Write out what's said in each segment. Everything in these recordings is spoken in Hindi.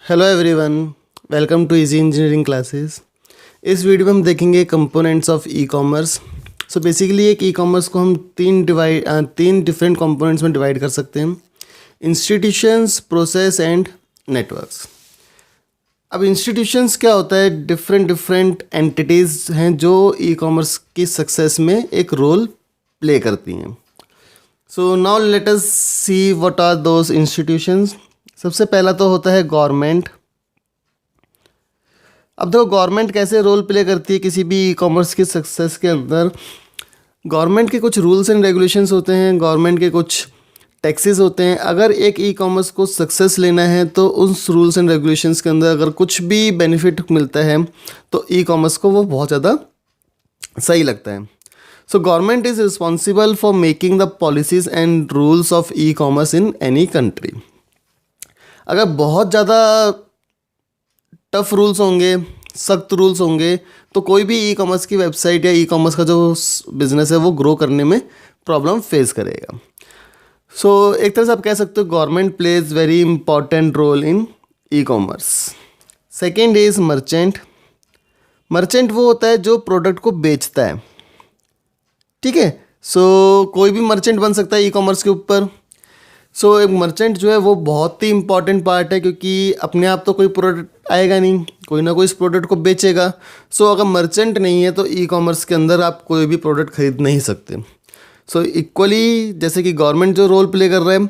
Hello everyone, welcome to easy engineering classes. इस वीडियो में हम देखेंगे components of e commerce. So basically एक ई कॉमर्स को हम तीन डिफरेंट कंपोनेंट्स में डिवाइड कर सकते हैं: इंस्टीट्यूशंस, प्रोसेस एंड नेटवर्क्स। अब इंस्टीट्यूशंस क्या होता है? डिफरेंट डिफरेंट एंटिटीज़ हैं जो ई कॉमर्स की सक्सेस में एक रोल प्ले करती हैं। So now let us see what are those institutions. सबसे पहला तो होता है गवर्नमेंट। अब देखो गवर्नमेंट कैसे रोल प्ले करती है किसी भी ई कॉमर्स की सक्सेस के अंदर। गवर्नमेंट के कुछ रूल्स एंड रेगुलेशंस होते हैं, गवर्नमेंट के कुछ टैक्सेस होते हैं। अगर एक ई कॉमर्स को सक्सेस लेना है तो उस रूल्स एंड रेगुलेशंस के अंदर अगर कुछ भी बेनिफिट मिलता है तो ई कॉमर्स को वो बहुत ज़्यादा सही लगता है। So government is responsible for making the policies and rules of e commerce in any country. अगर बहुत ज़्यादा टफ रूल्स होंगे, सख्त रूल्स होंगे, तो कोई भी ई कॉमर्स की वेबसाइट या ई कॉमर्स का जो बिज़नेस है वो ग्रो करने में प्रॉब्लम फेस करेगा। सो एक तरह से आप कह सकते हो government plays very important role in e commerce. Second is merchant. Merchant वो होता है जो प्रोडक्ट को बेचता है, ठीक है। सो कोई भी मर्चेंट बन सकता है ई कॉमर्स के ऊपर। सो एक मर्चेंट जो है वो बहुत ही इंपॉर्टेंट पार्ट है, क्योंकि अपने आप तो कोई प्रोडक्ट आएगा नहीं, कोई ना कोई इस प्रोडक्ट को बेचेगा। सो अगर मर्चेंट नहीं है तो ई कॉमर्स के अंदर आप कोई भी प्रोडक्ट खरीद नहीं सकते। सो इक्वली जैसे कि गवर्नमेंट जो रोल प्ले कर रहे हैं,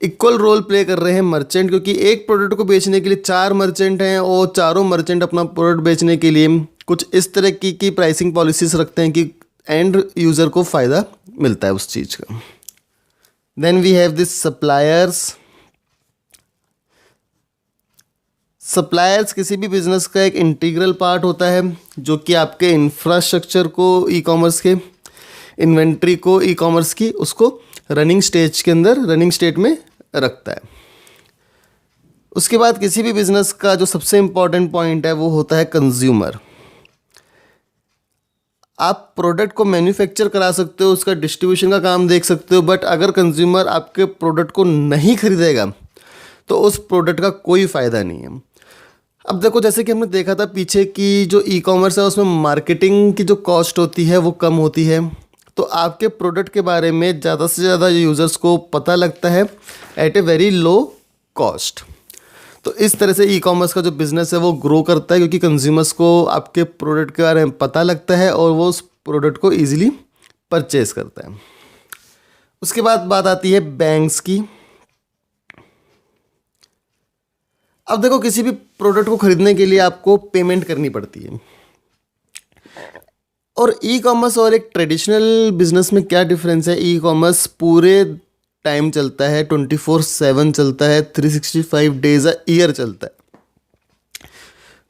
इक्वल रोल प्ले कर रहे हैं मर्चेंट, क्योंकि एक प्रोडक्ट को बेचने के लिए चार मर्चेंट हैं और चारों मर्चेंट अपना प्रोडक्ट बेचने के लिए कुछ इस तरह की प्राइसिंग पॉलिसीज रखते हैं कि एंड यूज़र को फ़ायदा मिलता है उस चीज़ का। Then we have this suppliers. Suppliers किसी भी बिजनेस का एक इंटीग्रल पार्ट होता है जो कि आपके इंफ्रास्ट्रक्चर को, ई कॉमर्स के इन्वेंट्री को, ई कॉमर्स की उसको रनिंग स्टेज के अंदर, रनिंग स्टेट में रखता है। उसके बाद किसी भी बिजनेस का जो सबसे इम्पॉर्टेंट पॉइंट है वो होता है कंज्यूमर। आप प्रोडक्ट को मैन्युफैक्चर करा सकते हो, उसका डिस्ट्रीब्यूशन का काम देख सकते हो, बट अगर कंज्यूमर आपके प्रोडक्ट को नहीं खरीदेगा तो उस प्रोडक्ट का कोई फ़ायदा नहीं है। अब देखो जैसे कि हमने देखा था पीछे की जो ई कॉमर्स है उसमें मार्केटिंग की जो कॉस्ट होती है वो कम होती है, तो आपके प्रोडक्ट के बारे में ज़्यादा से ज़्यादा यूज़र्स को पता लगता है at a very low cost. तो इस तरह से ई कॉमर्स का जो बिज़नेस है वो ग्रो करता है, क्योंकि कंज्यूमर्स को आपके प्रोडक्ट के बारे में पता लगता है और वो उस प्रोडक्ट को ईजिली परचेज करता है। उसके बाद बात आती है बैंक्स की। अब देखो किसी भी प्रोडक्ट को खरीदने के लिए आपको पेमेंट करनी पड़ती है, और ई कॉमर्स और एक ट्रेडिशनल बिजनेस में क्या डिफरेंस है? ई कॉमर्स पूरे टाइम चलता है, 24/7 चलता है, 365 डेज अ ईयर चलता है।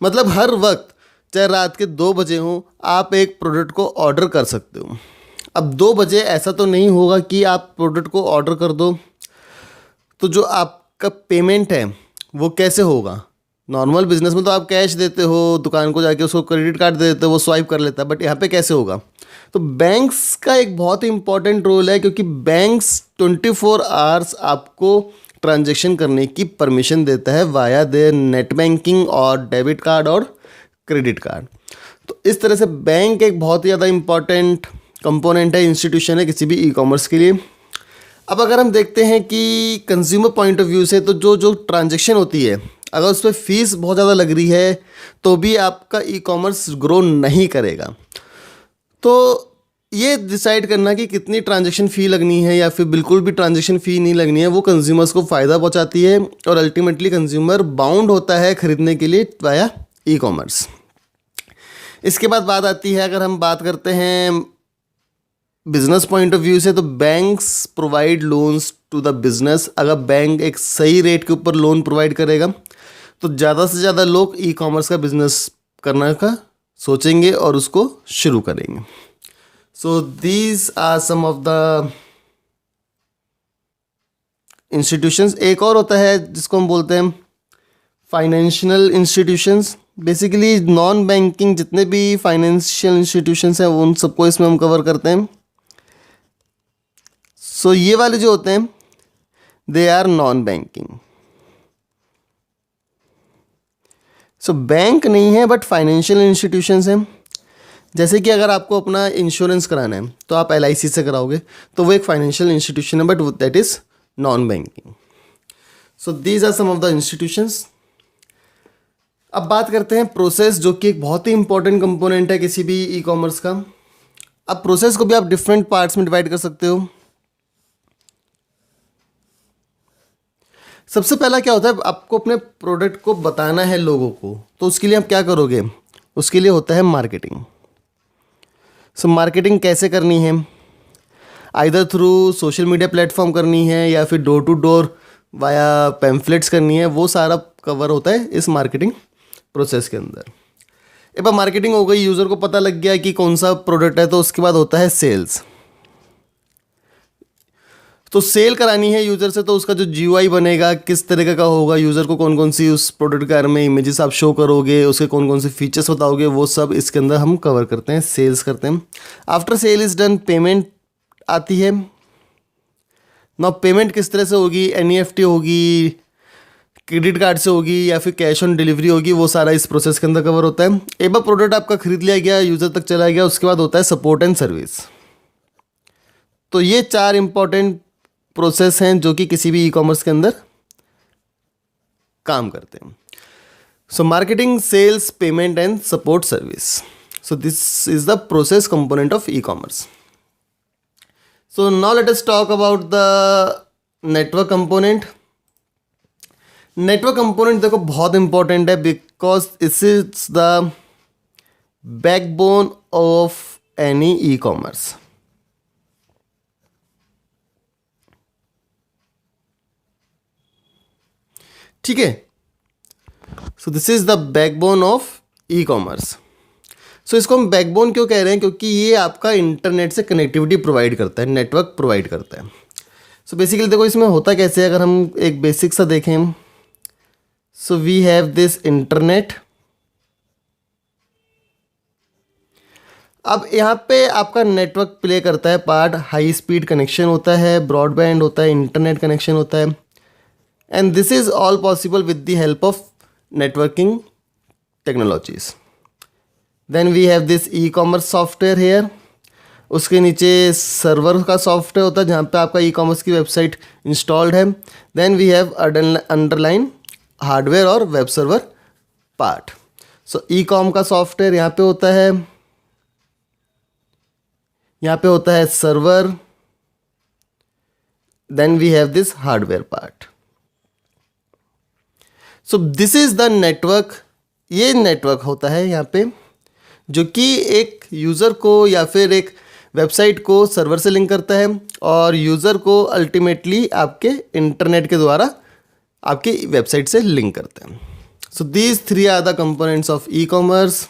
मतलब हर वक्त, चाहे रात के 2 बजे हो, आप एक प्रोडक्ट को ऑर्डर कर सकते हो। अब 2 बजे ऐसा तो नहीं होगा कि आप प्रोडक्ट को ऑर्डर कर दो तो जो आपका पेमेंट है वो कैसे होगा? नॉर्मल बिजनेस में तो आप कैश देते हो, दुकान को जाके उसको क्रेडिट कार्ड दे देते हो, वो स्वाइप कर लेता है, बट यहाँ पे कैसे होगा? तो बैंक्स का एक बहुत ही इंपॉर्टेंट रोल है, क्योंकि बैंक्स 24 आवर्स आपको ट्रांजैक्शन करने की परमिशन देता है वाया देयर नेट बैंकिंग और डेबिट कार्ड और क्रेडिट कार्ड। तो इस तरह से बैंक एक बहुत ही ज़्यादा इंपॉर्टेंट कंपोनेंट है, इंस्टीट्यूशन है किसी भी ई कॉमर्स के लिए। अब अगर हम देखते हैं कि कंज्यूमर पॉइंट ऑफ व्यू से, तो जो जो ट्रांजैक्शन होती है, अगर उस पर फीस बहुत ज़्यादा लग रही है तो भी आपका ई कॉमर्स ग्रो नहीं करेगा। तो ये डिसाइड करना कि कितनी ट्रांजैक्शन फ़ी लगनी है या फिर बिल्कुल भी ट्रांजैक्शन फ़ी नहीं लगनी है, वो कंज्यूमर्स को फ़ायदा पहुंचाती है और अल्टीमेटली कंज्यूमर बाउंड होता है खरीदने के लिए वाया ई कॉमर्स। इसके बाद बात आती है, अगर हम बात करते हैं बिजनेस पॉइंट ऑफ व्यू से, तो banks provide loans to the business. अगर बैंक एक सही रेट के ऊपर लोन प्रोवाइड करेगा तो ज़्यादा से ज़्यादा लोग ई कॉमर्स का बिजनेस करने का सोचेंगे और उसको शुरू करेंगे। So these are some of the institutions. एक और होता है जिसको हम बोलते हैं financial institutions. Basically non banking जितने भी फाइनेंशियल इंस्टीट्यूशंस हैं उन सबको इसमें हम कवर करते हैं। सो ये वाले जो होते हैं they are non banking. So bank नहीं है बट फाइनेंशियल इंस्टीट्यूशंस हैं। जैसे कि अगर आपको अपना इंश्योरेंस कराना है तो आप LIC से कराओगे, तो वो एक फाइनेंशियल इंस्टीट्यूशन है but that is non banking. So these are some of the institutions. अब बात करते हैं प्रोसेस, जो कि एक बहुत ही इंपॉर्टेंट कंपोनेंट है किसी भी ई कॉमर्स का। अब प्रोसेस को भी आप डिफरेंट पार्ट्स में डिवाइड कर सकते हो। सबसे पहला क्या होता है, आपको अपने प्रोडक्ट को बताना है लोगों को, तो उसके लिए आप क्या करोगे, उसके लिए होता है मार्केटिंग। सो मार्केटिंग कैसे करनी है, either through social media platform करनी है या फिर door to door via pamphlets करनी है, वो सारा कवर होता है इस मार्केटिंग प्रोसेस के अंदर। एक बार मार्केटिंग हो गई, यूज़र को पता लग गया कि कौन सा प्रोडक्ट है, तो उसके बाद होता है सेल्स। तो सेल करानी है यूज़र से, तो उसका जो GUI बनेगा किस तरीके का होगा, यूज़र को कौन कौन सी उस प्रोडक्ट के बारे में इमेजेस आप शो करोगे, उसके कौन कौन से फीचर्स बताओगे, वो सब इसके अंदर हम कवर करते हैं, सेल्स करते हैं। After sale is done, payment आती है। ना पेमेंट किस तरह से होगी, NEFT होगी, क्रेडिट कार्ड से होगी या फिर कैश ऑन डिलीवरी होगी, वो सारा इस प्रोसेस के अंदर कवर होता है। एक बार प्रोडक्ट आपका खरीद लिया गया, यूज़र तक चला गया, उसके बाद होता है सपोर्ट एंड सर्विस। तो ये 4 इंपॉर्टेंट प्रोसेस हैं जो कि किसी भी ई कॉमर्स के अंदर काम करते हैं। So marketing, sales, payment and support service. So this is the process component of e commerce. So now let us talk about the network component. Network component देखो बहुत इंपॉर्टेंट है, because this is the backbone of any e commerce. ठीक है, so this is the backbone of e commerce. So इसको हम बैकबोन क्यों कह रहे हैं, क्योंकि ये आपका इंटरनेट से कनेक्टिविटी प्रोवाइड करता है, नेटवर्क प्रोवाइड करता है। सो बेसिकली देखो इसमें होता कैसे है, अगर हम एक बेसिक सा देखें। So we have this internet. अब यहाँ पे आपका नेटवर्क प्ले करता है पार्ट, हाई स्पीड कनेक्शन होता है, ब्रॉडबैंड होता है, इंटरनेट कनेक्शन होता है, and this is all possible with the help of networking technologies. Then we have this e commerce software here. उसके नीचे सर्वर का सॉफ्टवेयर होता है जहाँ पे आपका ई कॉमर्स की वेबसाइट इंस्टॉल्ड है। Then we have underline hardware और web server part. So e com का सॉफ्टवेयर यहाँ पे होता है, यहाँ पे होता है server, then we have this hardware part. So this is the network. ये नेटवर्क होता है यहाँ पे जो कि एक यूज़र को या फिर एक वेबसाइट को सर्वर से लिंक करता है और यूज़र को अल्टीमेटली आपके इंटरनेट के द्वारा आपकी वेबसाइट से लिंक करते हैं। So these 3 are the components of e commerce.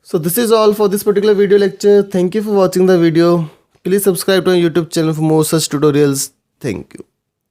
So this is all for this particular video lecture. Thank you for watching the video. Please subscribe to our YouTube channel for more such tutorials. Thank you.